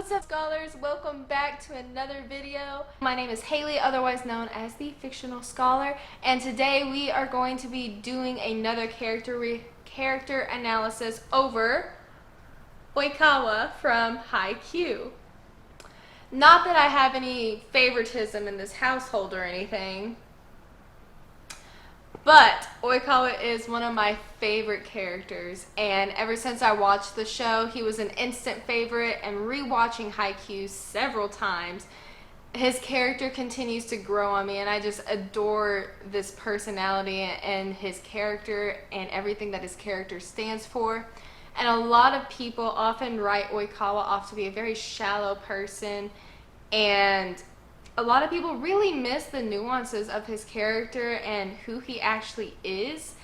What's up, scholars? Welcome back to another video. My name is Haley, otherwise known as the Fictional Scholar, and today we are going to be doing another character analysis over Oikawa from Haikyuu. Not that I have any favoritism in this household or anything, but Oikawa is one of my favorite characters, and ever since I watched the show, he was an instant favorite, and rewatching Haikyuu several times, his character continues to grow on me, and I just adore this personality and his character and everything that his character stands for. And a lot of people often write Oikawa off to be a very shallow person, and a lot of people really miss the nuances of his character and who he actually is.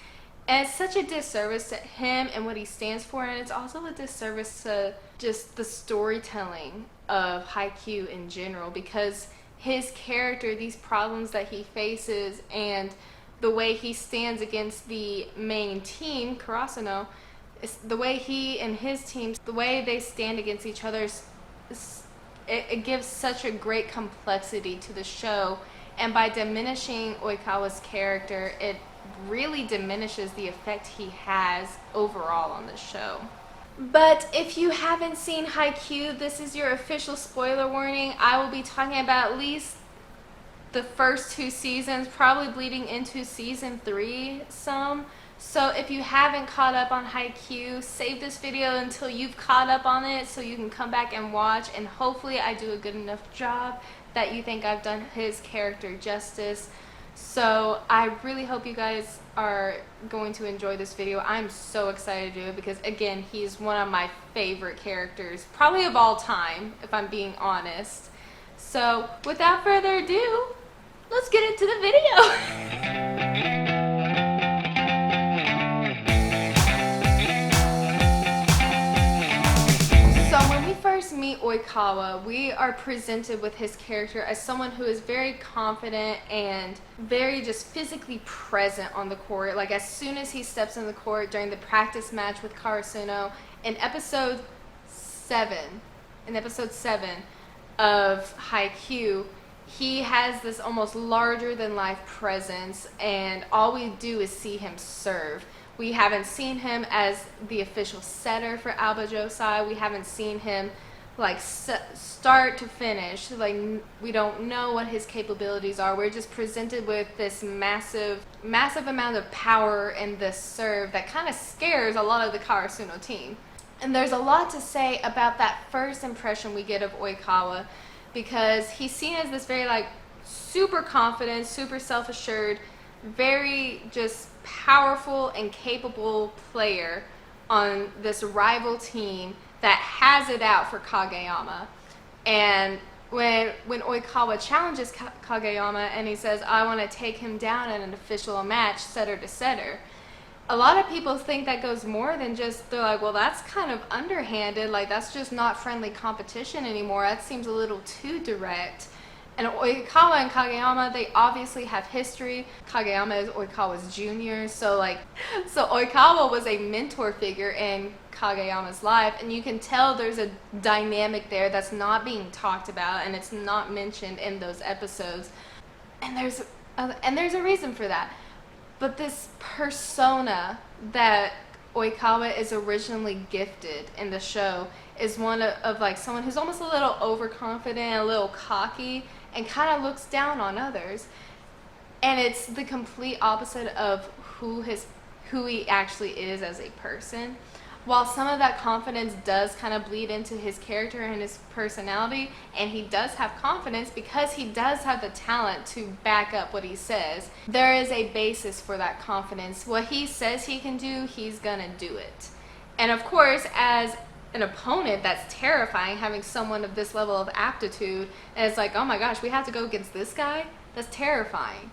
And it's such a disservice to him and what he stands for, and it's also a disservice to just the storytelling of Haikyuu in general, because his character, these problems that he faces, and the way he stands against the main team, Karasuno, the way he and his team, the way they stand against each other, it gives such a great complexity to the show, and by diminishing Oikawa's character, it really diminishes the effect he has overall on the show. But if you haven't seen Haikyuu, this is your official spoiler warning. I will be talking about at least the first two seasons, probably bleeding into season 3 some. So if you haven't caught up on Haikyuu, save this video until you've caught up on it so you can come back and watch, and hopefully I do a good enough job that you think I've done his character justice. So I really hope you guys are going to enjoy this video. I'm so excited to do it because, again, he's one of my favorite characters, probably of all time, if I'm being honest. So without further ado, let's get into the video. First meet Oikawa, we are presented with his character as someone who is very confident and very just physically present on the court. Like, as soon as he steps in the court during the practice match with Karasuno in episode 7 of Haikyuu, he has this almost larger than life presence, and all we do is see him serve. We haven't seen him as the official setter for Alba Josai. We haven't seen him like start to finish. Like, we don't know what his capabilities are. We're just presented with this massive amount of power in this serve that kind of scares a lot of the Karasuno team. And there's a lot to say about that first impression we get of Oikawa, because he's seen as this very like super confident, super self-assured, very just powerful and capable player on this rival team that has it out for Kageyama. And when Oikawa challenges Kageyama and he says, I want to take him down in an official match, setter to setter, a lot of people think that goes more than just, they're like, well, that's kind of underhanded, like that's just not friendly competition anymore, that seems a little too direct. And Oikawa and Kageyama, they obviously have history. Kageyama is Oikawa's junior, so Oikawa was a mentor figure in Kageyama's life, and you can tell there's a dynamic there that's not being talked about, and it's not mentioned in those episodes. And there's a reason for that. But this persona that Oikawa is originally gifted in the show is one of like someone who's almost a little overconfident, a little cocky, and kind of looks down on others. And it's the complete opposite of who he actually is as a person. While some of that confidence does kind of bleed into his character and his personality, and he does have confidence because he does have the talent to back up what he says, there is a basis for that confidence. What he says he can do, he's gonna do it. And of course, as an opponent, that's terrifying, having someone of this level of aptitude, and it's like, oh my gosh, we have to go against this guy? That's terrifying.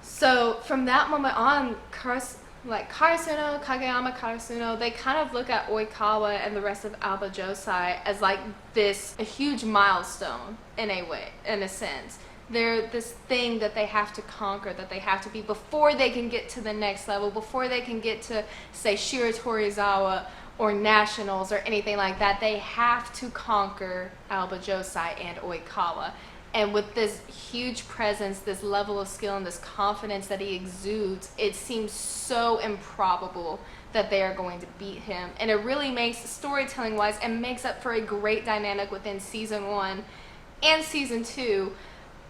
So from that moment on, Karasuno, Kageyama, Karasuno, they kind of look at Oikawa and the rest of Alba Josai as like a huge milestone in a sense. They're this thing that they have to conquer, that they have to be before they can get to the next level, before they can get to, say, Shiratorizawa or nationals or anything like that. They have to conquer Alba Josai and Oikawa. And with this huge presence, this level of skill, and this confidence that he exudes, it seems so improbable that they are going to beat him. And it really makes, storytelling wise, and makes up for a great dynamic within season 1 and season 2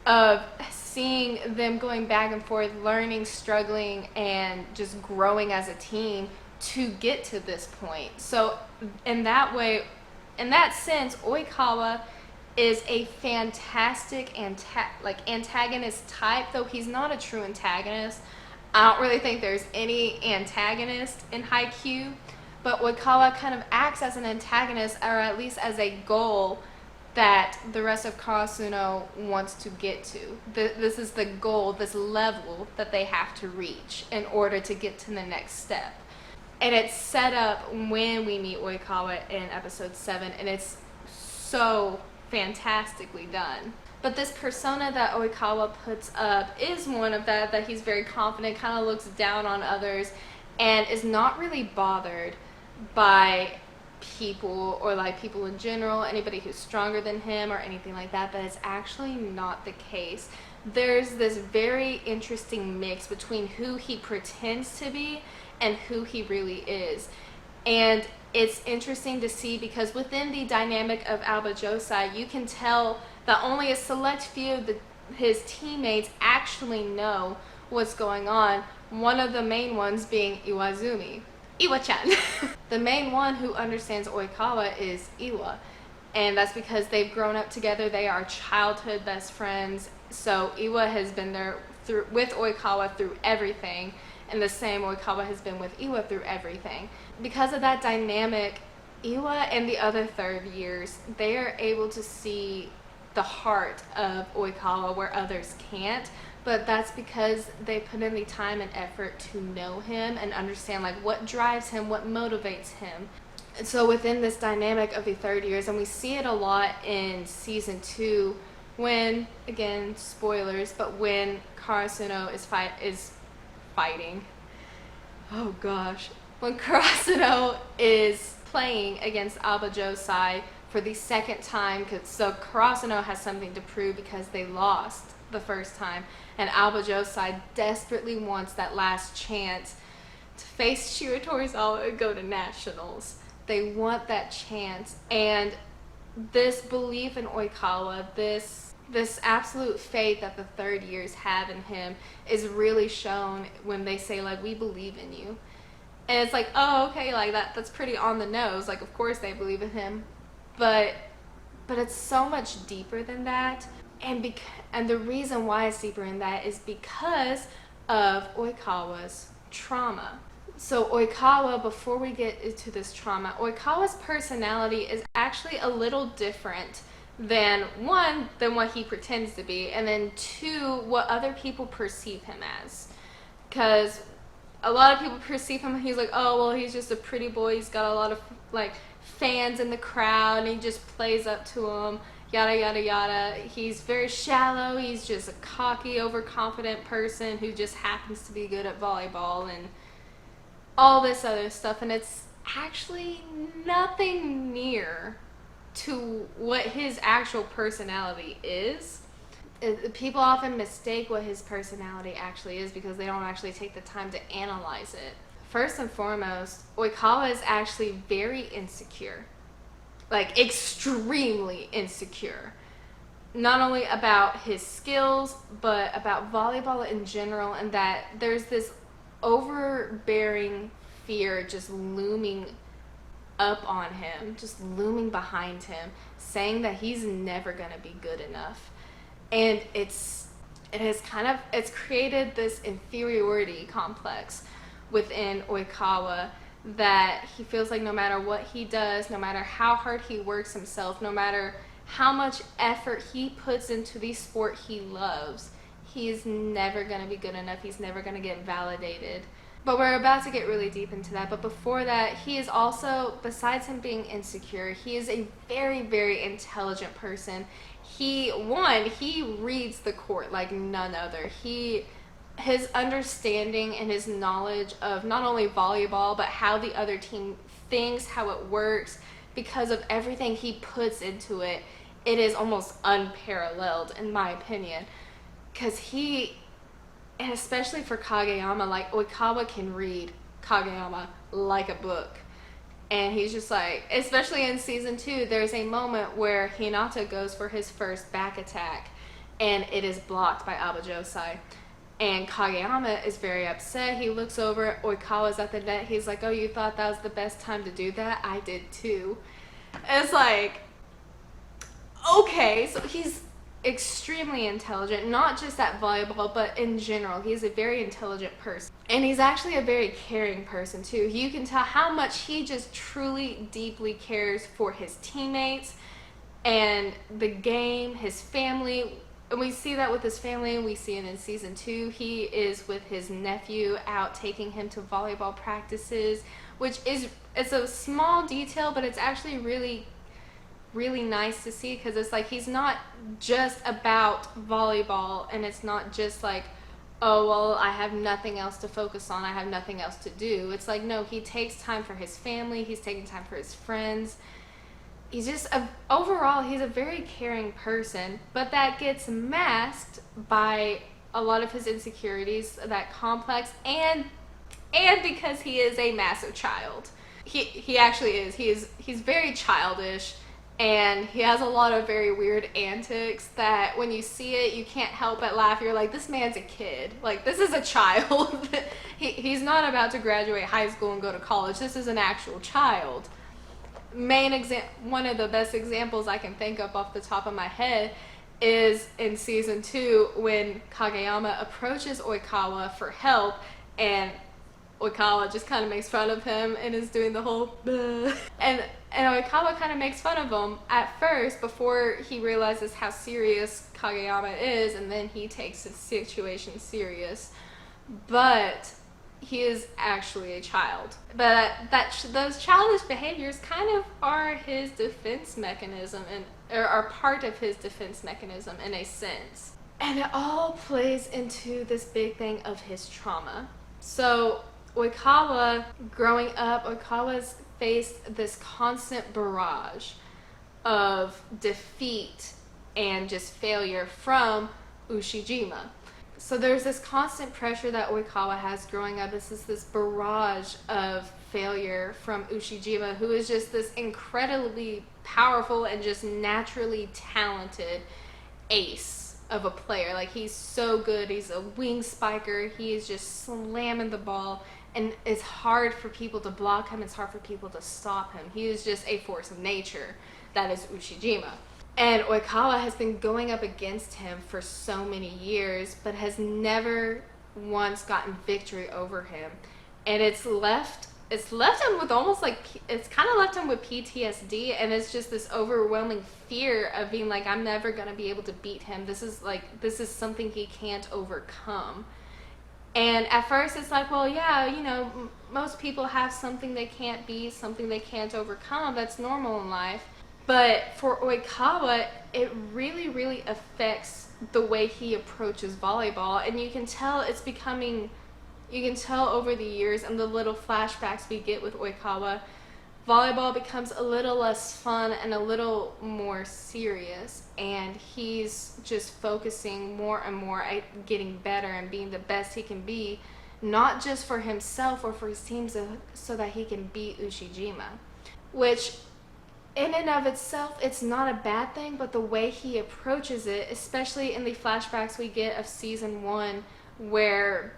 of seeing them going back and forth, learning, struggling, and just growing as a team to get to this point. So in that way, in that sense, Oikawa is a fantastic antagonist type, though he's not a true antagonist. I don't really think there's any antagonist in Haikyuu, but Oikawa kind of acts as an antagonist, or at least as a goal that the rest of Karasuno wants to get to. This is the goal, this level that they have to reach in order to get to the next step. And it's set up when we meet Oikawa in episode 7, and it's so fantastically done. But this persona that Oikawa puts up is one of that he's very confident, kind of looks down on others, and is not really bothered by people, or like people in general, anybody who's stronger than him or anything like that. But it's actually not the case. There's this very interesting mix between who he pretends to be and who he really is. And it's interesting to see, because within the dynamic of Alba Josai, you can tell that only a select few of his teammates actually know what's going on. One of the main ones being Iwazumi. Iwa-chan. The main one who understands Oikawa is Iwa. And that's because they've grown up together. They are childhood best friends. So Iwa has been there with Oikawa through everything. And the same Oikawa has been with Iwa through everything. Because of that dynamic, Iwa and the other third years, they are able to see the heart of Oikawa where others can't. But that's because they put in the time and effort to know him and understand like what drives him, what motivates him. And so within this dynamic of the third years, and we see it a lot in season 2, when, again, spoilers, but when Karasuno is fighting. Oh gosh. When Karasuno is playing against Alba Josai for the second time, so Karasuno has something to prove because they lost the first time, and Alba Josai desperately wants that last chance to face Shiratorizawa and go to nationals. They want that chance, and this belief in Oikawa, this absolute faith that the third years have in him is really shown when they say like, we believe in you. And it's like, oh, okay, like that's pretty on the nose, like of course they believe in him, but it's so much deeper than that. And the reason why it's deeper in that is because of Oikawa's trauma. So Oikawa, before we get into this trauma, Oikawa's personality is actually a little different than what he pretends to be, and then 2, what other people perceive him as. Because a lot of people perceive him, he's like, oh, well, he's just a pretty boy, he's got a lot of like fans in the crowd, and he just plays up to them, yada yada yada. He's very shallow, he's just a cocky, overconfident person who just happens to be good at volleyball and all this other stuff. And it's actually nothing near to what his actual personality is. People often mistake what his personality actually is because they don't actually take the time to analyze it. First and foremost, Oikawa is actually very insecure. Like, extremely insecure. Not only about his skills, but about volleyball in general, and that there's this overbearing fear just looming up on him, just looming behind him, saying that he's never gonna be good enough. And it's created this inferiority complex within Oikawa, that he feels like no matter what he does, no matter how hard he works himself, no matter how much effort he puts into the sport he loves, he's never going to be good enough. He's never going to get validated. But we're about to get really deep into that. But before that, he is also, besides him being insecure, he is a very, very intelligent person. He reads the court like none other. His understanding and his knowledge of not only volleyball, but how the other team things, how it works, because of everything he puts into it, it is almost unparalleled in my opinion. Because and especially for Kageyama, like Oikawa can read Kageyama like a book. And he's just like, especially in season 2, there's a moment where Hinata goes for his first back attack and it is blocked by Abajosai. And Kageyama is very upset. He looks over, Oikawa's at the net. He's like, oh, you thought that was the best time to do that? I did too. And it's like, okay, so he's extremely intelligent, not just at volleyball, but in general. He's a very intelligent person. And he's actually a very caring person too. You can tell how much he just truly, deeply cares for his teammates and the game, his family. And we see that with his family, and we see it in season 2. He is with his nephew out taking him to volleyball practices, which is, it's a small detail, but it's actually really nice to see, because it's like he's not just about volleyball, and it's not just like, oh, well, I have nothing else to focus on, I have nothing else to do. It's like, no, he takes time for his family, he's taking time for his friends. He's just, overall, he's a very caring person, but that gets masked by a lot of his insecurities, that complex, and because he is a massive child. He actually is. He's very childish, and he has a lot of very weird antics that when you see it, you can't help but laugh. You're like, this man's a kid. Like, this is a child. He's not about to graduate high school and go to college. This is an actual child. One of the best examples I can think of off the top of my head is in season 2 when Kageyama approaches Oikawa for help, and Oikawa just kind of makes fun of him and is doing the whole and Oikawa kind of makes fun of him at first before he realizes how serious Kageyama is, and then he takes his situation serious. But he is actually a child. But those childish behaviors kind of are his defense mechanism, or are part of his defense mechanism in a sense. And it all plays into this big thing of his trauma. So Oikawa, growing up, Oikawa's faced this constant barrage of defeat and just failure from Ushijima. So there's this constant pressure that Oikawa has growing up. This is this barrage of failure from Ushijima, who is just this incredibly powerful and just naturally talented ace of a player. Like, he's so good. He's a wing spiker. He is just slamming the ball, and it's hard for people to block him. It's hard for people to stop him. He is just a force of nature. That is Ushijima. And Oikawa has been going up against him for so many years, but has never once gotten victory over him. And it's left him with almost like, it's kind of left him with PTSD, and it's just this overwhelming fear of being like, I'm never going to be able to beat him. This is something he can't overcome. And at first it's like, well, yeah, you know, most people have something they can't beat, something they can't overcome. That's normal in life. But for Oikawa, it really, really affects the way he approaches volleyball. And you can tell over the years and the little flashbacks we get with Oikawa, volleyball becomes a little less fun and a little more serious. And he's just focusing more and more at getting better and being the best he can be, not just for himself or for his team, so that he can beat Ushijima. Which, in and of itself, it's not a bad thing, but the way he approaches it, especially in the flashbacks we get of season 1, where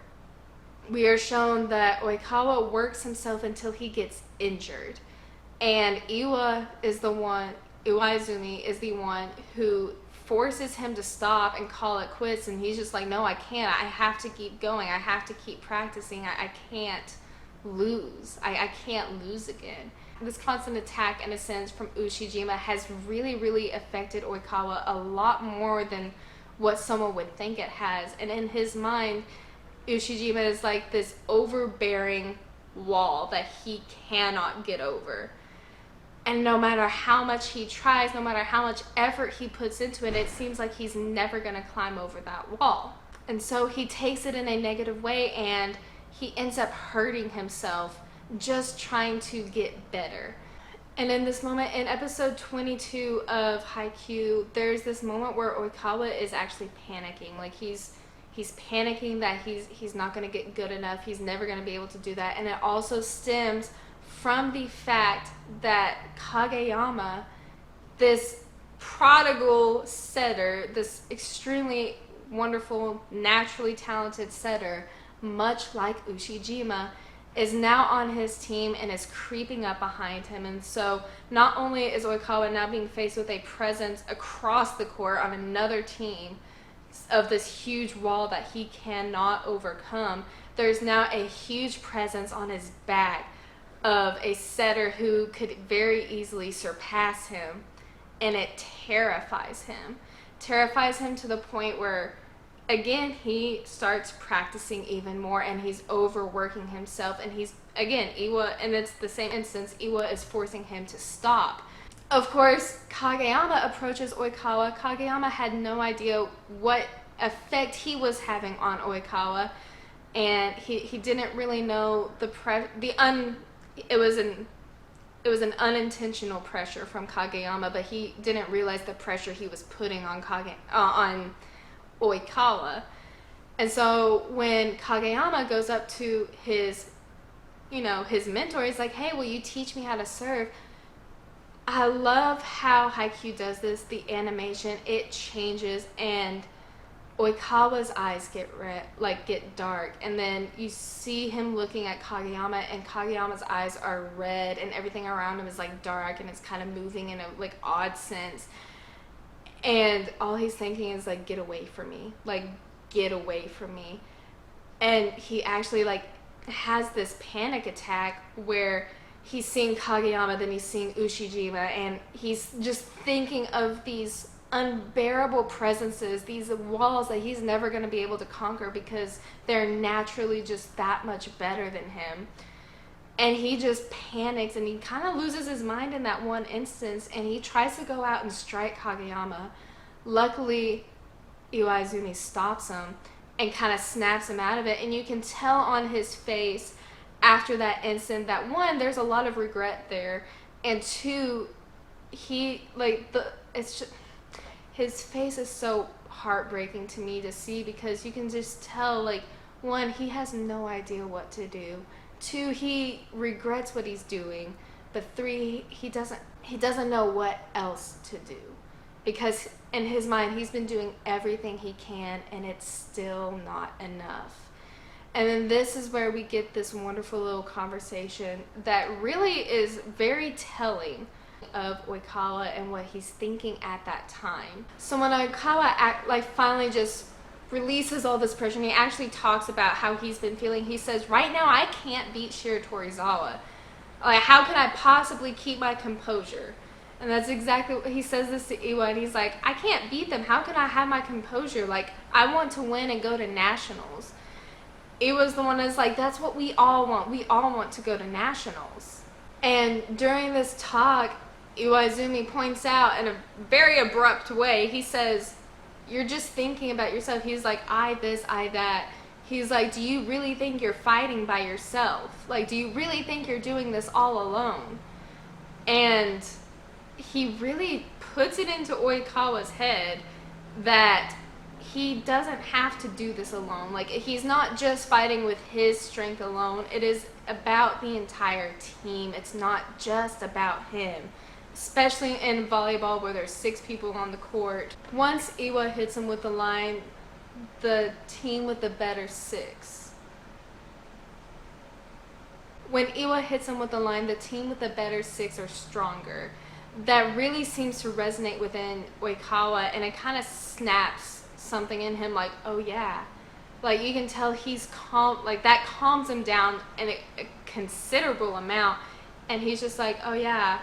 we are shown that Oikawa works himself until he gets injured. And Iwaizumi is the one who forces him to stop and call it quits, and he's just like, no, I can't. I have to keep going. I have to keep practicing. I can't lose. I can't lose again. This constant attack, in a sense, from Ushijima has really, really affected Oikawa a lot more than what someone would think it has. And in his mind, Ushijima is like this overbearing wall that he cannot get over. And no matter how much he tries, no matter how much effort he puts into it, it seems like he's never going to climb over that wall. And so he takes it in a negative way, and he ends up hurting himself just trying to get better. And in this moment, in episode 22 of Haikyuu, there's this moment where Oikawa is actually panicking. Like he's panicking that he's not going to get good enough. He's never going to be able to do that. And it also stems from the fact that Kageyama, this prodigal setter, this extremely wonderful, naturally talented setter, much like Ushijima, is now on his team and is creeping up behind him. And so not only is Oikawa now being faced with a presence across the court on another team of this huge wall that he cannot overcome, there's now a huge presence on his back of a setter who could very easily surpass him. And it terrifies him. Terrifies him to the point where, again, he starts practicing even more and he's overworking himself. And he's, again, Iwa, and it's the same instance, Iwa is forcing him to stop. Of course, Kageyama approaches Oikawa. Kageyama had no idea what effect he was having on Oikawa. And he didn't really know it was an unintentional pressure from Kageyama, but he didn't realize the pressure he was putting on Oikawa. And so when Kageyama goes up to his mentor, he's like, hey, will you teach me how to serve? I love how Haikyuu does this, the animation, it changes, and Oikawa's eyes get get dark, and then you see him looking at Kageyama, and Kageyama's eyes are red, and everything around him is like dark, and it's kind of moving in a like odd sense. And all he's thinking is like, get away from me, like get away from me. And he actually like has this panic attack where he's seeing Kageyama, then he's seeing Ushijima, and he's just thinking of these unbearable presences, these walls that he's never going to be able to conquer because they're naturally just that much better than him. And he just panics and he kind of loses his mind in that one instance, and he tries to go out and strike Kageyama. Luckily, Iwaizumi stops him and kind of snaps him out of it, and you can tell on his face after that instant that, one, there's a lot of regret there, and two, his face is so heartbreaking to me to see, because you can just tell, like, one, he has no idea what to do. Two, he regrets what he's doing. But three, he doesn't know what else to do. Because in his mind, he's been doing everything he can, and it's still not enough. And then this is where we get this wonderful little conversation that really is very telling of Oikawa and what he's thinking at that time. So when Oikawa finally just releases all this pressure, and he actually talks about how he's been feeling, he says, right now I can't beat Shiratorizawa. Like, how can I possibly keep my composure? And that's exactly what he says this to Iwa, and he's like, I can't beat them. How can I have my composure? Like, I want to win and go to nationals. Iwa's the one that's like, that's what we all want. We all want to go to nationals. And during this talk, Iwaizumi points out in a very abrupt way, he says, you're just thinking about yourself. He's like, I this, I that. He's like, do you really think you're fighting by yourself? Like, do you really think you're doing this all alone? And he really puts it into Oikawa's head that he doesn't have to do this alone. Like, he's not just fighting with his strength alone. It is about the entire team. It's not just about him. Especially in volleyball where there's 6 people on the court. Once Iwa hits him with the line, the team with the better 6. When Iwa hits him with the line, the team with the better 6 are stronger. That really seems to resonate within Oikawa, and it kind of snaps something in him, like, oh yeah. Like, you can tell he's calm, like that calms him down in a considerable amount, and he's just like, oh yeah,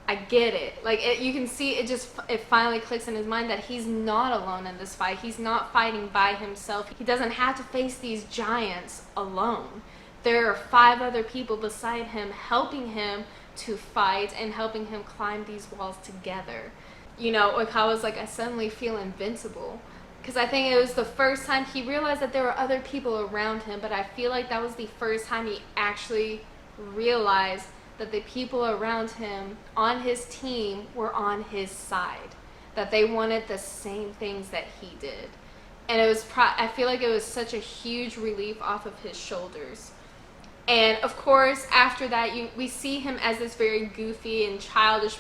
I get it. Like, you can see it finally clicks in his mind that he's not alone in this fight. He's not fighting by himself. He doesn't have to face these giants alone. There are 5 other people beside him helping him to fight and helping him climb these walls together. You know, Oikawa's like, I suddenly feel invincible. Because I think it was the first time he realized that there were other people around him, but I feel like that was the first time he actually realized that the people around him on his team were on his side, that they wanted the same things that he did. And it was I feel like it was such a huge relief off of his shoulders. And of course, after that, we see him as this very goofy and childish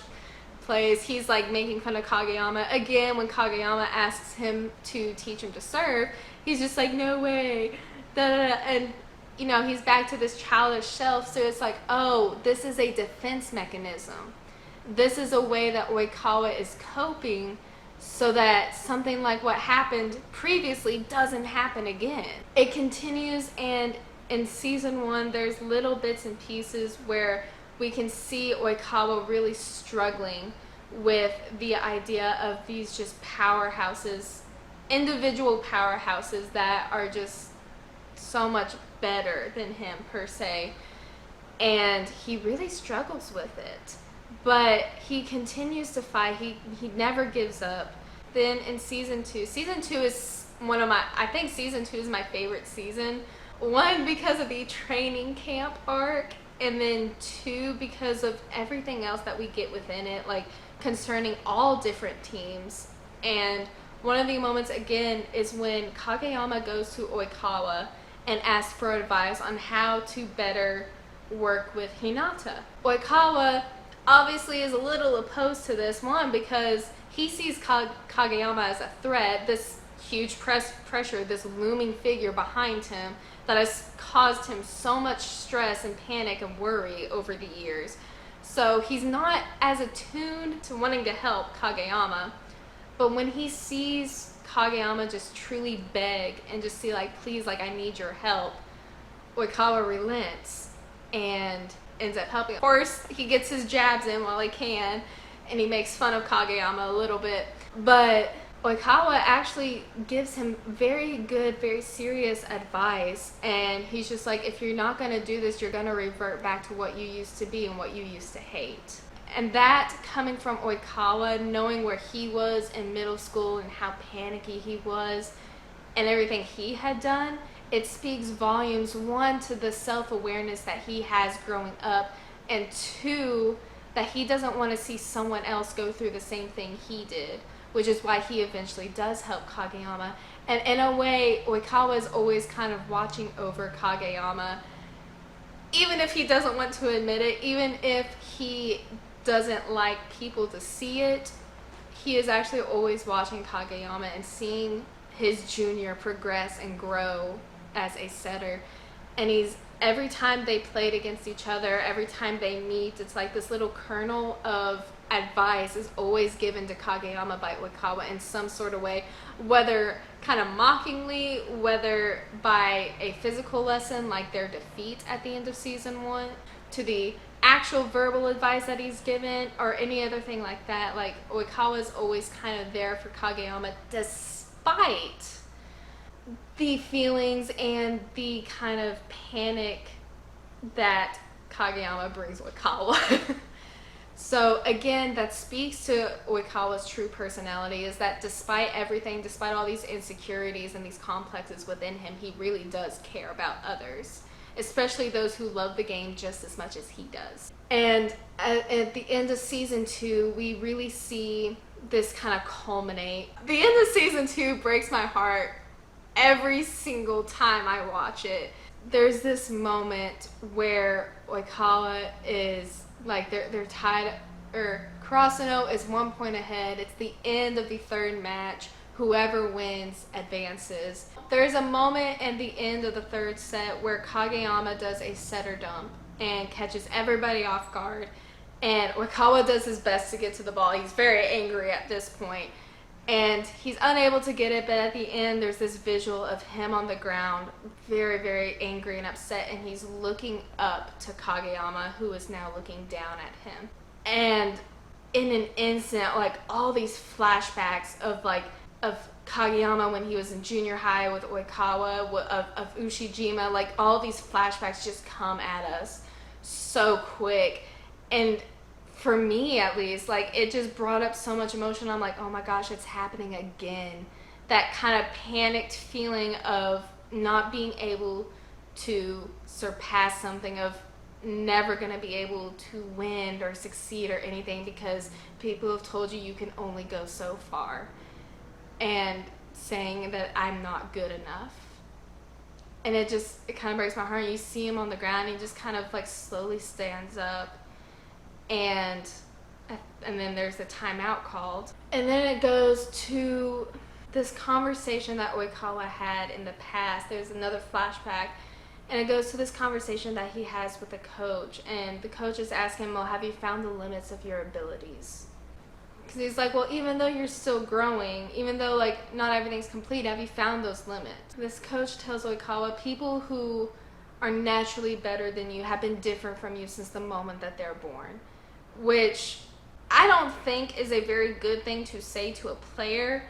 plays. He's like making fun of Kageyama. Again, when Kageyama asks him to teach him to serve, he's just like, no way. Da, da, da. And, you know, he's back to this childish self. So it's like, oh, this is a defense mechanism. This is a way that Oikawa is coping so that something like what happened previously doesn't happen again. It continues, and in season 1, there's little bits and pieces where we can see Oikawa really struggling with the idea of these just powerhouses, individual powerhouses that are just so much better than him per se. And he really struggles with it. But he continues to fight. He never gives up. Then in season 2 is I think season 2 is my favorite season. 1, because of the training camp arc, and then 2, because of everything else that we get within it, like concerning all different teams. And one of the moments, again, is when Kageyama goes to Oikawa and asks for advice on how to better work with Hinata. Oikawa obviously is a little opposed to this, one, because he sees Kageyama as a threat, this huge pressure, this looming figure behind him that has caused him so much stress and panic and worry over the years. So he's not as attuned to wanting to help Kageyama. But when he sees Kageyama just truly beg and just see like, please, like, I need your help, Oikawa relents and ends up helping. Of course, he gets his jabs in while he can, and he makes fun of Kageyama a little bit. But Oikawa actually gives him very good, very serious advice, and he's just like, if you're not going to do this, you're going to revert back to what you used to be and what you used to hate. And that, coming from Oikawa, knowing where he was in middle school and how panicky he was and everything he had done, it speaks volumes, 1, to the self-awareness that he has growing up, and 2, that he doesn't want to see someone else go through the same thing he did, which is why he eventually does help Kageyama. And in a way, Oikawa is always kind of watching over Kageyama, even if he doesn't want to admit it, even if he doesn't like people to see it. He is actually always watching Kageyama and seeing his junior progress and grow as a setter. And every time they played against each other, every time they meet, it's like this little kernel of advice is always given to Kageyama by Oikawa in some sort of way, whether kind of mockingly, whether by a physical lesson like their defeat at the end of season 1, to the actual verbal advice that he's given, or any other thing like that. Like, Oikawa is always kind of there for Kageyama, despite the feelings and the kind of panic that Kageyama brings Oikawa. So again, that speaks to Oikawa's true personality, is that despite everything, despite all these insecurities and these complexes within him, he really does care about others, especially those who love the game just as much as he does. And at the end of season 2, we really see this kind of culminate. The end of season 2 breaks my heart every single time I watch it. There's this moment where Oikawa is like, they're tied, or Kurosano is 1 point ahead. It's the end of the 3rd match. Whoever wins advances. There's a moment in the end of the 3rd set where Kageyama does a setter dump and catches everybody off guard, and Oikawa does his best to get to the ball. He's very angry at this point, and he's unable to get it, but at the end there's this visual of him on the ground, very, very angry and upset, and he's looking up to Kageyama, who is now looking down at him. And in an instant, like, all these flashbacks of Kageyama when he was in junior high with Oikawa, of Ushijima, like, all these flashbacks just come at us so quick. And for me, at least, like, it just brought up so much emotion. I'm like, oh my gosh, it's happening again. That kind of panicked feeling of not being able to surpass something, of never going to be able to win or succeed or anything because people have told you you can only go so far, and saying that I'm not good enough. And it kind of breaks my heart. You see him on the ground, he just kind of like slowly stands up, and then there's the timeout called. And then it goes to this conversation that Oikawa had in the past. There's another flashback, and it goes to this conversation that he has with the coach. And the coach is asking him, well, have you found the limits of your abilities? Because he's like, well, even though you're still growing, even though like not everything's complete, have you found those limits? This coach tells Oikawa, people who are naturally better than you have been different from you since the moment that they're born. Which I don't think is a very good thing to say to a player,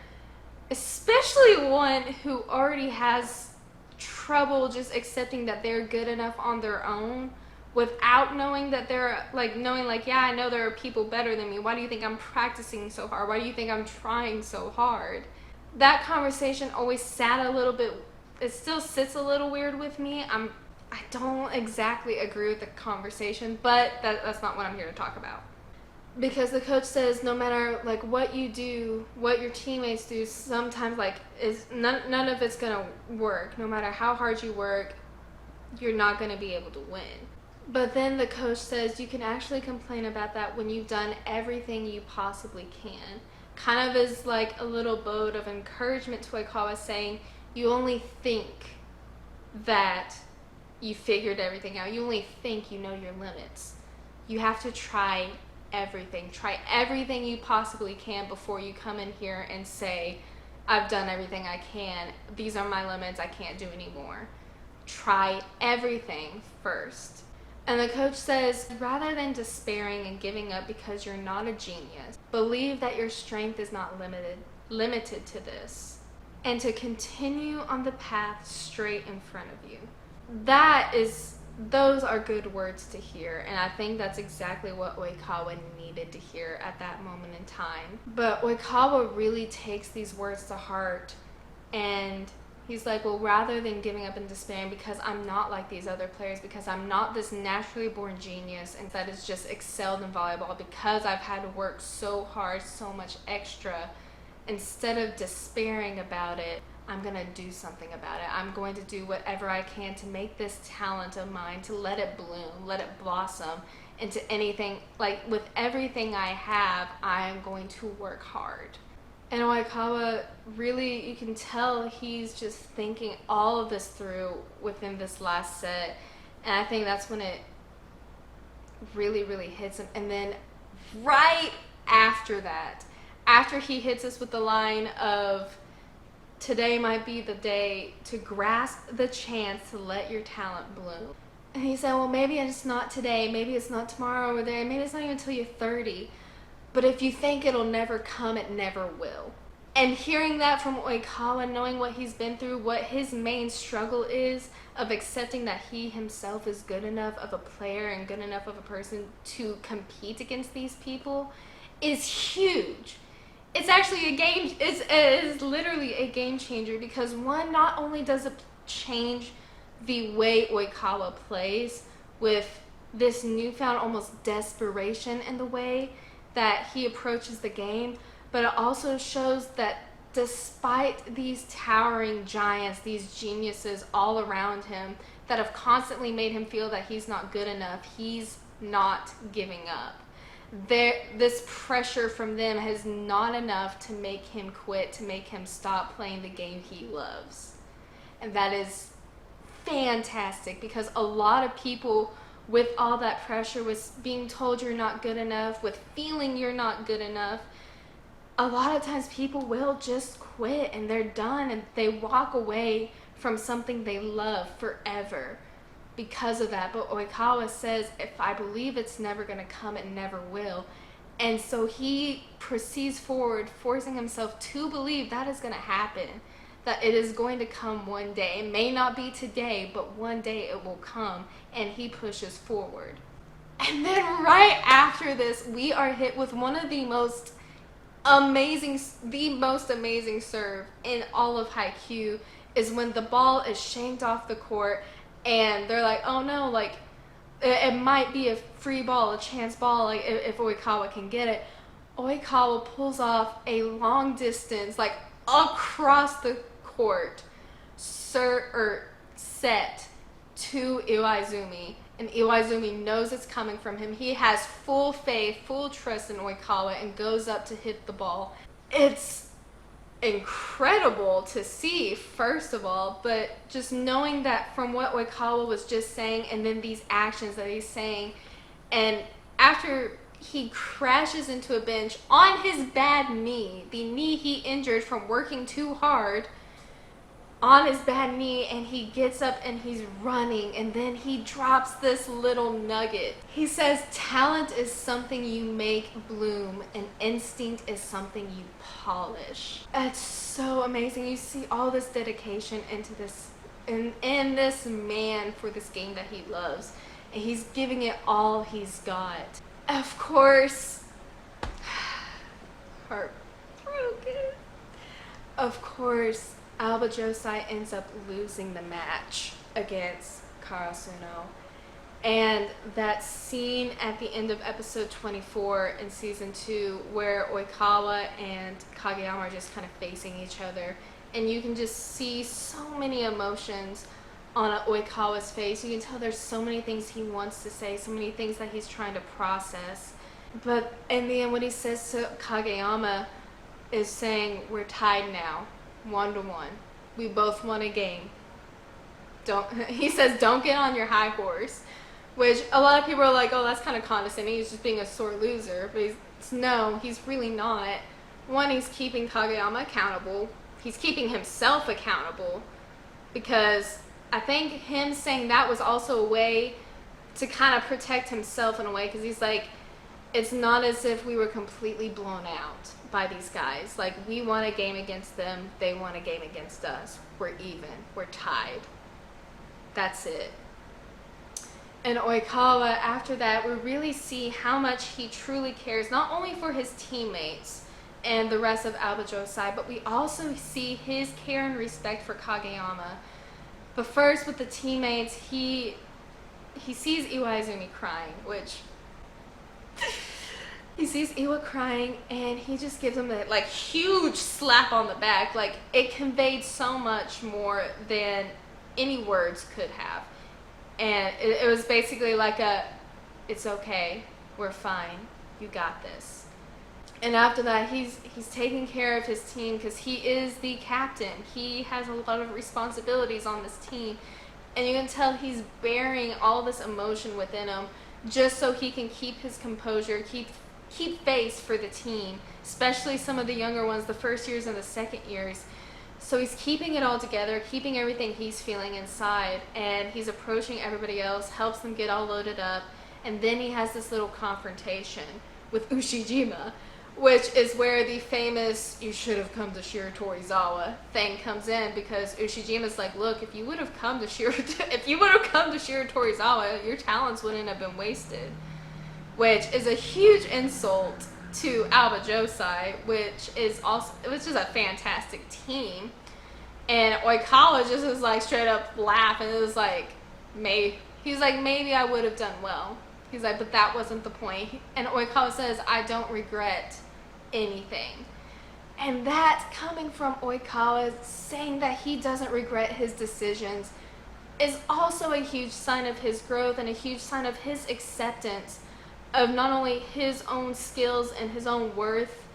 especially one who already has trouble just accepting that they're good enough on their own without knowing that yeah, I know there are people better than me. Why do you think I'm practicing so hard? Why do you think I'm trying so hard? That conversation always sat a little bit, it still sits a little weird with me. I don't exactly agree with the conversation, but that's not what I'm here to talk about. Because the coach says no matter like what you do, what your teammates do, sometimes like is none of it's gonna work. No matter how hard you work, you're not gonna be able to win. But then the coach says you can actually complain about that when you've done everything you possibly can. Kind of is like a little boat of encouragement to Oikawa, saying you only think that you figured everything out. You only think you know your limits. You have to try everything. Try everything you possibly can before you come in here and say, I've done everything I can. These are my limits. I can't do anymore. Try everything first. And the coach says, rather than despairing and giving up because you're not a genius, believe that your strength is not limited to this, and to continue on the path straight in front of you. Those are good words to hear, and I think that's exactly what Oikawa needed to hear at that moment in time. But Oikawa really takes these words to heart, and he's like, well, rather than giving up and despairing because I'm not like these other players, because I'm not this naturally born genius and that has just excelled in volleyball, because I've had to work so hard, so much extra, instead of despairing about it, I'm going to do something about it. I'm going to do whatever I can to make this talent of mine, to let it bloom, let it blossom into anything. Like, with everything I have, I am going to work hard. And Oikawa, really, you can tell he's just thinking all of this through within this last set. And I think that's when it really, really hits him. And then right after that, after he hits us with the line of, today might be the day to grasp the chance to let your talent bloom. And he said, well, maybe it's not today, maybe it's not tomorrow or there, maybe it's not even until you're 30. But if you think it'll never come, it never will. And hearing that from Oikawa, knowing what he's been through, what his main struggle is of accepting that he himself is good enough of a player and good enough of a person to compete against these people, is huge. It's actually it is literally a game changer, because one, not only does it change the way Oikawa plays with this newfound almost desperation in the way that he approaches the game, but it also shows that despite these towering giants, these geniuses all around him that have constantly made him feel that he's not good enough, he's not giving up. This pressure from them is not enough to make him quit, to make him stop playing the game he loves. And that is fantastic, because a lot of people, with all that pressure, with being told you're not good enough, with feeling you're not good enough, a lot of times people will just quit and they're done and they walk away from something they love forever because of that. But Oikawa says, if I believe it's never going to come, it never will. And so he proceeds forward, forcing himself to believe that is going to happen, that it is going to come one day. It may not be today, but one day it will come, and he pushes forward. And then right after this, we are hit with one of the most amazing serve in all of Haikyuu, is when the ball is shanked off the court and they're like, oh no, like It might be a free ball, a chance ball, like if Oikawa can get it. Oikawa pulls off a long distance, like across the court, set to Iwaizumi. And Iwaizumi knows it's coming from him. He has full faith, full trust in Oikawa and goes up to hit the ball. It's incredible to see, first of all, but just knowing that from what Oikawa was just saying and then these actions that he's saying, and after he crashes into a bench on his bad knee, the knee he injured from working too hard, on his bad knee, and he gets up and he's running, and then he drops this little nugget. He says, talent is something you make bloom, and instinct is something you polish. That's so amazing. You see all this dedication into this, in this man for this game that he loves, and he's giving it all he's got. Of course, heartbroken. Of course, Alba Josai ends up losing the match against Karasuno. And that scene at the end of episode 24 in season 2 where Oikawa and Kageyama are just kind of facing each other, and you can just see so many emotions on Oikawa's face. You can tell there's so many things he wants to say, so many things that he's trying to process. But in the end, what he says to Kageyama is saying, we're tied now. 1-1. We both won a game. He says, don't get on your high horse, which a lot of people are like, oh, that's kind of condescending. He's just being a sore loser. But no, he's really not. One, he's keeping Kageyama accountable. He's keeping himself accountable, because I think him saying that was also a way to kind of protect himself in a way, because he's like, it's not as if we were completely blown out by these guys. Like, we won a game against them, they won a game against us. We're even. We're tied. That's it. And Oikawa, after that, we really see how much he truly cares, not only for his teammates and the rest of Alba Josai, but we also see his care and respect for Kageyama. But first, with the teammates, he sees Iwaizumi crying, which... He sees Iwa crying, and he just gives him a like huge slap on the back. Like, it conveyed so much more than any words could have. And it was basically like it's okay, we're fine, you got this. And after that, he's taking care of his team, because he is the captain. He has a lot of responsibilities on this team, and you can tell he's bearing all this emotion within him just so he can keep his composure, keep face for the team, especially some of the younger ones, the first years and the second years. So he's keeping it all together, keeping everything he's feeling inside, and he's approaching everybody else, helps them get all loaded up, and then he has this little confrontation with Ushijima, which is where the famous "you should have come to Shiratorizawa" thing comes in, because Ushijima's like, look, if you would have come to Shiratorizawa, your talents wouldn't have been wasted. Which is a huge insult to Alba Josai, which is a fantastic team. And Oikawa just was like straight up laugh, and it was like, he's like, maybe I would have done well. He's like, but that wasn't the point. And Oikawa says, I don't regret anything. And that, coming from Oikawa saying that he doesn't regret his decisions, is also a huge sign of his growth and a huge sign of his acceptance of not only his own skills and his own worth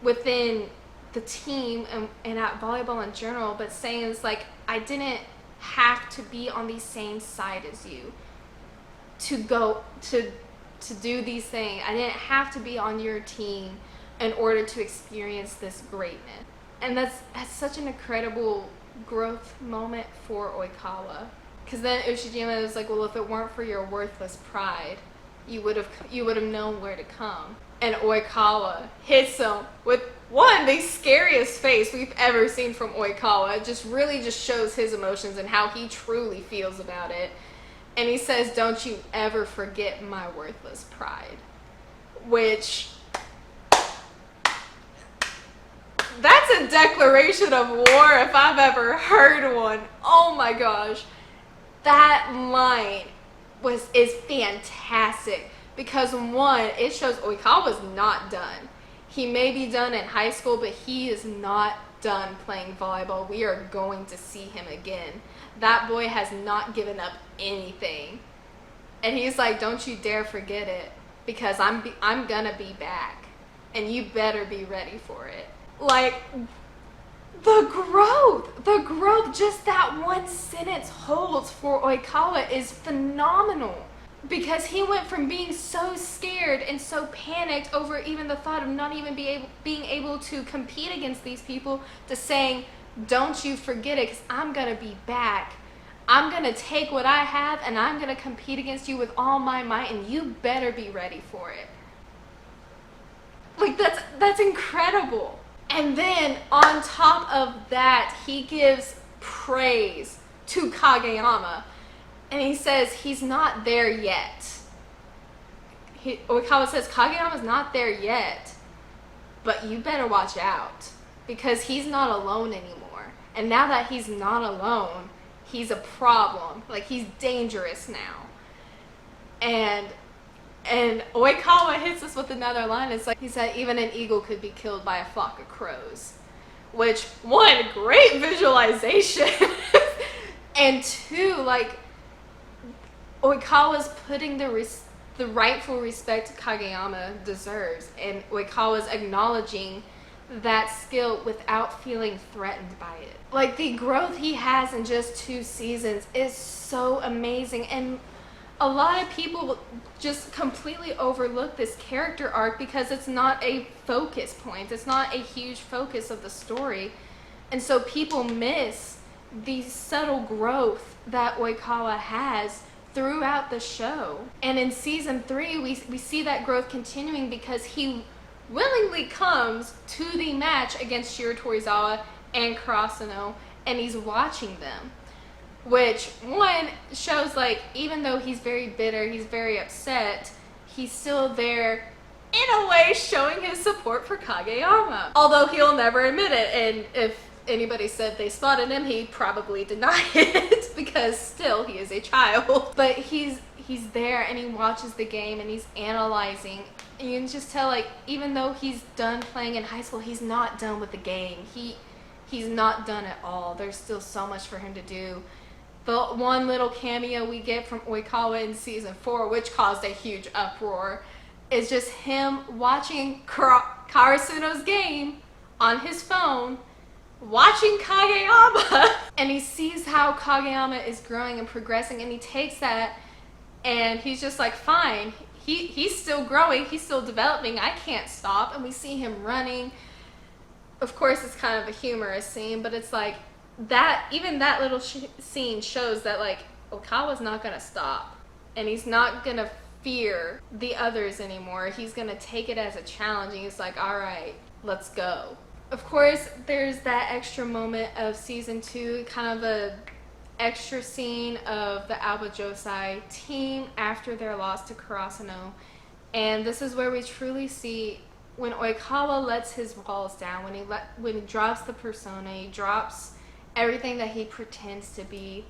within the team and at volleyball in general, but saying it's like, I didn't have to be on the same side as you to go to do these things. I didn't have to be on your team in order to experience this greatness. And that's such an incredible growth moment for Oikawa. Because then Ushijima was like, well, if it weren't for your worthless pride, you would have known where to come. And Oikawa hits him with the scariest face we've ever seen from Oikawa. It just really just shows his emotions and how he truly feels about it. And he says, don't you ever forget my worthless pride. Which, that's a declaration of war if I've ever heard one. Oh my gosh. That line is fantastic because one, it shows Oikawa's not done. He may be done in high school, but he is not done playing volleyball. We are going to see him again. That boy has not given up anything. And he's like, don't you dare forget it, because I'm gonna be back, and you better be ready for it. Like, the growth just that one sentence holds for Oikawa is phenomenal. Because he went from being so scared and so panicked over even the thought of not even being able to compete against these people to saying, don't you forget it, because I'm going to be back. I'm going to take what I have and I'm going to compete against you with all my might, and you better be ready for it. Like, that's incredible. And then on top of that, he gives praise to Kageyama. And he says he's not there yet. Oikawa says Kageyama's not there yet, but you better watch out, because he's not alone anymore. And now that he's not alone, he's a problem. Like, he's dangerous now. And Oikawa hits us with another line. It's like, he said even an eagle could be killed by a flock of crows. Which, one, great visualization. And two, like, Oikawa's putting the rightful respect Kageyama deserves, and Oikawa's acknowledging that skill without feeling threatened by it. Like, the growth he has in just 2 seasons is so amazing, and a lot of people just completely overlook this character arc because it's not a focus point. It's not a huge focus of the story, and so people miss the subtle growth that Oikawa has throughout the show. And in season 3, we see that growth continuing because he willingly comes to the match against Shiratorizawa and Karasuno, and he's watching them. Which, one, shows, like, even though he's very bitter, he's very upset, he's still there, in a way, showing his support for Kageyama. Although he'll never admit it, and if anybody said they spotted him, he'd probably deny it, because still, he is a child. But he's there, and he watches the game, and he's analyzing, and you can just tell, like, even though he's done playing in high school, he's not done with the game. He's not done at all. There's still so much for him to do. The one little cameo we get from Oikawa in season 4, which caused a huge uproar, is just him watching Karasuno's game on his phone, watching Kageyama, and he sees how Kageyama is growing and progressing, and he takes that and he's just like, fine, he's still growing, he's still developing, I can't stop. And we see him running. Of course, it's kind of a humorous scene, but it's like that, even that little scene shows that, like, Oikawa's not gonna stop, and he's not gonna fear the others anymore. He's gonna take it as a challenge, and he's like, all right, let's go. Of course, there's that extra moment of season 2, kind of a extra scene of the Aoba Josai team after their loss to Karasuno. And this is where we truly see when Oikawa lets his walls down, when he drops the persona, he drops everything that he pretends to be.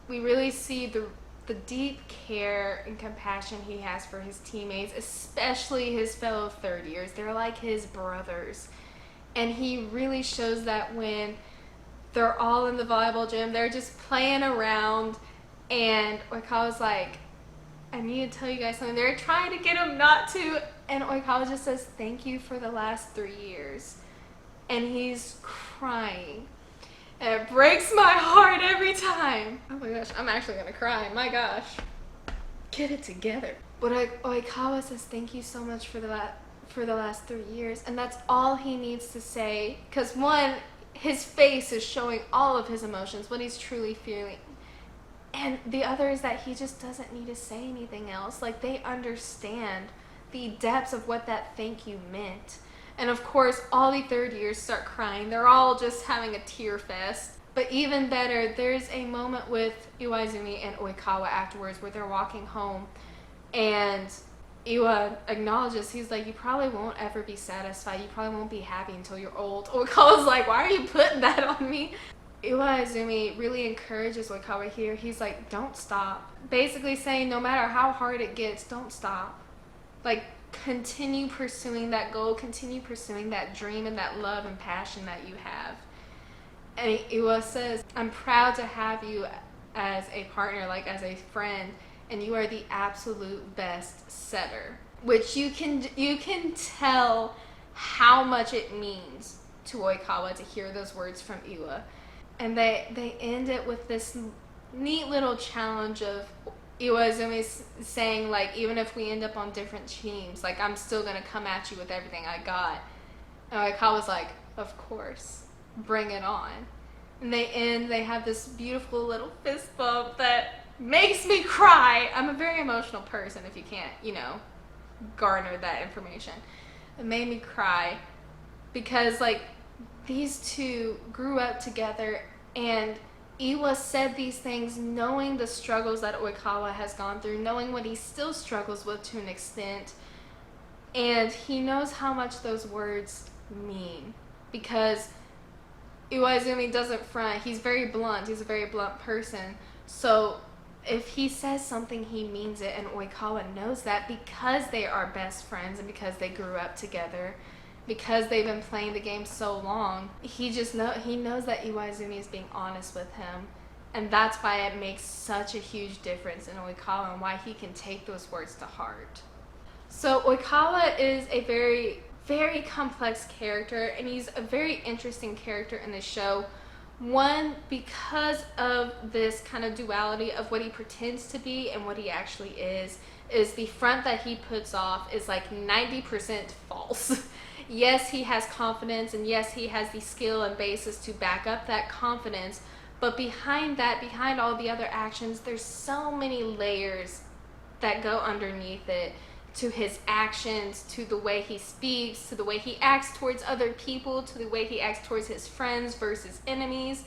We really see the deep care and compassion he has for his teammates, especially his fellow third years. They're like his brothers. And he really shows that when they're all in the volleyball gym, they're just playing around, and Oikawa's like, I need to tell you guys something. They're trying to get him not to, and Oikawa just says, thank you for the last 3 years. And he's crying. And it breaks my heart every time. Oh my gosh, I'm actually gonna cry, my gosh. Get it together. But Oikawa says, thank you so much for the last 3 years, and that's all he needs to say, because one, his face is showing all of his emotions, what he's truly feeling, and the other is that he just doesn't need to say anything else. Like, they understand the depths of what that thank you meant. And of course, all the third years start crying. They're all just having a tear fest. But even better, there's a moment with Iwaizumi and Oikawa afterwards where they're walking home, and Iwa acknowledges, he's like, you probably won't ever be satisfied. You probably won't be happy until you're old. Oikawa's like, why are you putting that on me? Iwaizumi really encourages Oikawa here. He's like, don't stop. Basically saying no matter how hard it gets, don't stop. Like, continue pursuing that goal, continue pursuing that dream and that love and passion that you have. And Iwa says, I'm proud to have you as a partner, like as a friend, and you are the absolute best setter. Which you can tell how much it means to Oikawa to hear those words from Iwa. And they end it with this neat little challenge of Iwaizumi saying, like, even if we end up on different teams, like, I'm still gonna come at you with everything I got. And Oikawa's like, of course, bring it on. And they have this beautiful little fist bump that makes me cry. I'm a very emotional person, if you can't, garner that information. It made me cry because, like, these two grew up together, and Iwa said these things knowing the struggles that Oikawa has gone through, knowing what he still struggles with to an extent, and he knows how much those words mean, because Iwaizumi doesn't front. He's very blunt. He's a very blunt person. So if he says something, he means it, and Oikawa knows that because they are best friends and because they grew up together, because they've been playing the game so long. He knows that Iwaizumi is being honest with him, and that's why it makes such a huge difference in Oikawa and why he can take those words to heart. So Oikawa is a very, very complex character, and he's a very interesting character in the show. One, because of this kind of duality of what he pretends to be and what he actually is the front that he puts off is like 90% false. Yes, he has confidence, and yes, he has the skill and basis to back up that confidence, but behind that, behind all the other actions, there's so many layers that go underneath it, to his actions, to the way he speaks, to the way he acts towards other people, to the way he acts towards his friends versus enemies.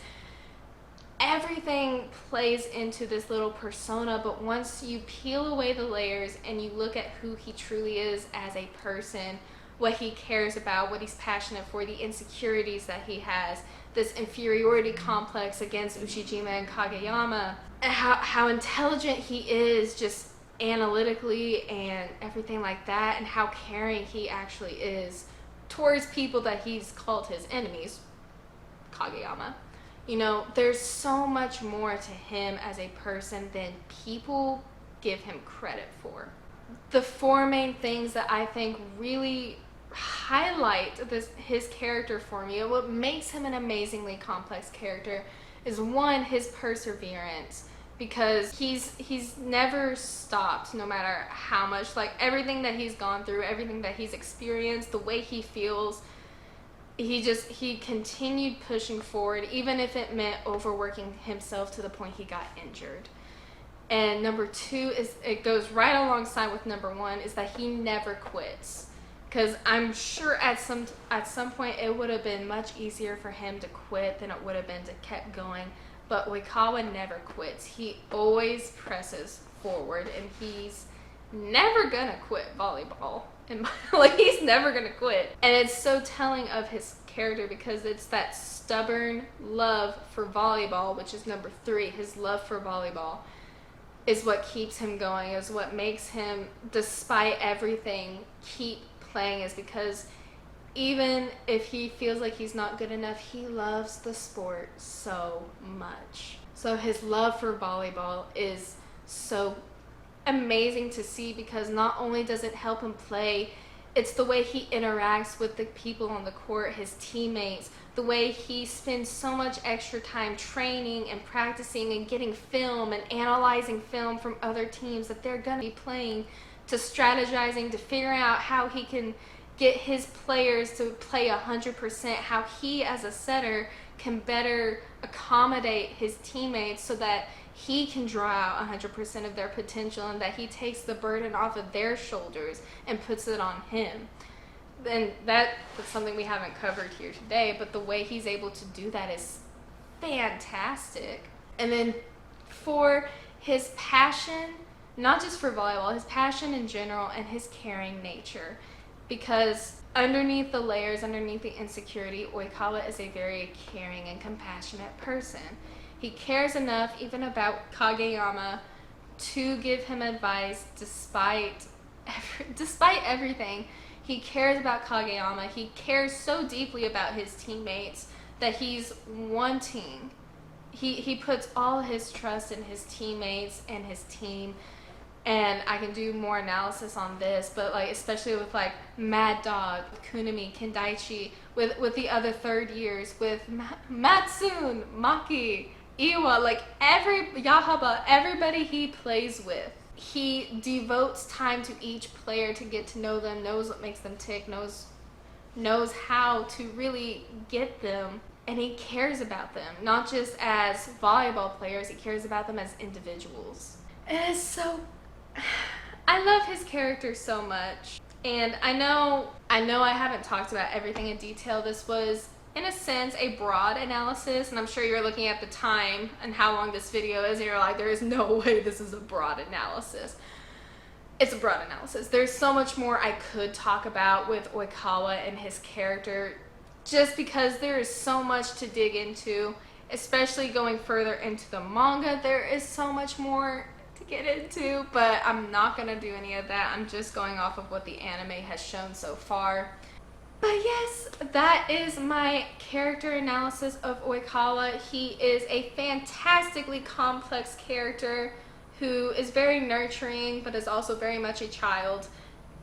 Everything plays into this little persona, but once you peel away the layers and you look at who he truly is as a person, what he cares about, what he's passionate for, the insecurities that he has, this inferiority complex against Ushijima and Kageyama, and how intelligent he is just analytically and everything like that, and how caring he actually is towards people that he's called his enemies, Kageyama. There's so much more to him as a person than people give him credit for. The four main things that I think really highlight his character for me, and what makes him an amazingly complex character, is one, his perseverance, because he's never stopped, no matter how much, like, everything that he's gone through, everything that he's experienced, the way he feels, he continued pushing forward, even if it meant overworking himself to the point he got injured. And number two is, it goes right alongside with number one, is that he never quits. Because I'm sure at some point it would have been much easier for him to quit than it would have been to keep going. But Oikawa never quits. He always presses forward, and he's never gonna quit volleyball. And like, he's never gonna quit. And it's so telling of his character, because it's that stubborn love for volleyball, which is number three. His love for volleyball is what keeps him going, is what makes him, despite everything, keep playing, is because even if he feels like he's not good enough, he loves the sport so much. So his love for volleyball is so amazing to see, because not only does it help him play, it's the way he interacts with the people on the court, his teammates, the way he spends so much extra time training and practicing and getting film and analyzing film from other teams that they're going to be playing, to strategizing, to figuring out how he can get his players to play 100%, how he as a setter can better accommodate his teammates so that he can draw out 100% of their potential, and that he takes the burden off of their shoulders and puts it on him. And that's something we haven't covered here today, but the way he's able to do that is fantastic. And then for his passion, not just for volleyball, his passion in general, and his caring nature, because underneath the layers, underneath the insecurity, Oikawa is a very caring and compassionate person. He cares enough even about Kageyama to give him advice despite everything. He cares about Kageyama. He cares so deeply about his teammates that he's wanting. He puts all his trust in his teammates and his team. And I can do more analysis on this, but like especially with like Mad Dog, Kunami, Kendaichi, with the other third years, with Matsun, Maki, Iwa, like Yahaba, everybody he plays with. He devotes time to each player to get to know them, knows what makes them tick, knows how to really get them, and he cares about them, not just as volleyball players, he cares about them as individuals. It is so... I love his character so much, and I know I haven't talked about everything in detail. This was, in a sense, a broad analysis, and I'm sure you're looking at the time and how long this video is, and you're like, there is no way this is a broad analysis. It's a broad analysis. There's so much more I could talk about with Oikawa and his character, just because there is so much to dig into, especially going further into the manga. There is so much more to get into, but I'm not gonna do any of that. I'm just going off of what the anime has shown so far. But yes, that is my character analysis of Oikawa. He is a fantastically complex character who is very nurturing, but is also very much a child,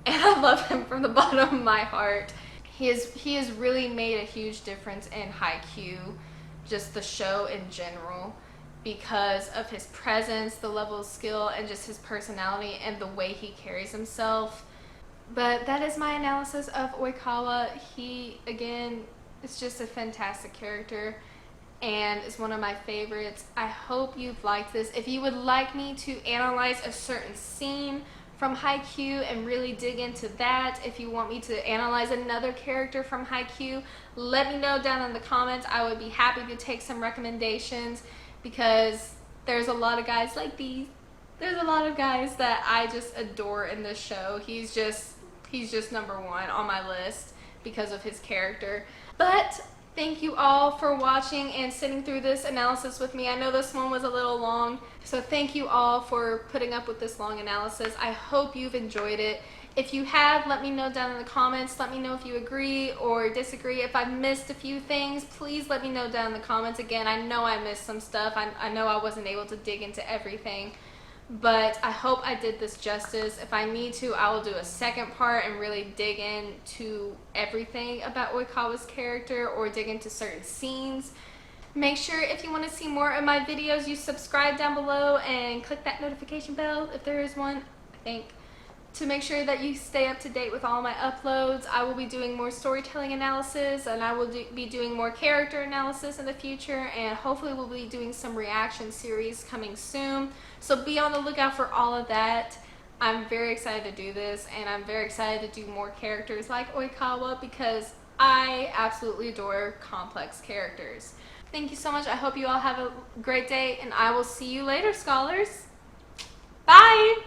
and I love him from the bottom of my heart. He has really made a huge difference in Haikyuu, just the show in general, because of his presence, the level of skill, and just his personality and the way he carries himself. But that is my analysis of Oikawa. He, again, is just a fantastic character and is one of my favorites. I hope you've liked this. If you would like me to analyze a certain scene from Haikyuu and really dig into that, if you want me to analyze another character from Haikyuu, let me know down in the comments. I would be happy to take some recommendations, because there's a lot of guys like these. There's a lot of guys that I just adore in this show. He's just number one on my list because of his character. But thank you all for watching and sitting through this analysis with me. I know this one was a little long, so thank you all for putting up with this long analysis. I hope you've enjoyed it. If you have, let me know down in the comments. Let me know if you agree or disagree. If I've missed a few things, please let me know down in the comments. Again, I know I missed some stuff. I know I wasn't able to dig into everything, but I hope I did this justice. If I need to, I will do a second part and really dig into everything about Oikawa's character, or dig into certain scenes. Make sure, if you want to see more of my videos, you subscribe down below and click that notification bell if there is one, I think, to make sure that you stay up to date with all my uploads. I will be doing more storytelling analysis, and I will be doing more character analysis in the future, and hopefully we'll be doing some reaction series coming soon. So be on the lookout for all of that. I'm very excited to do this, and I'm very excited to do more characters like Oikawa, because I absolutely adore complex characters. Thank you so much. I hope you all have a great day, and I will see you later, scholars. Bye!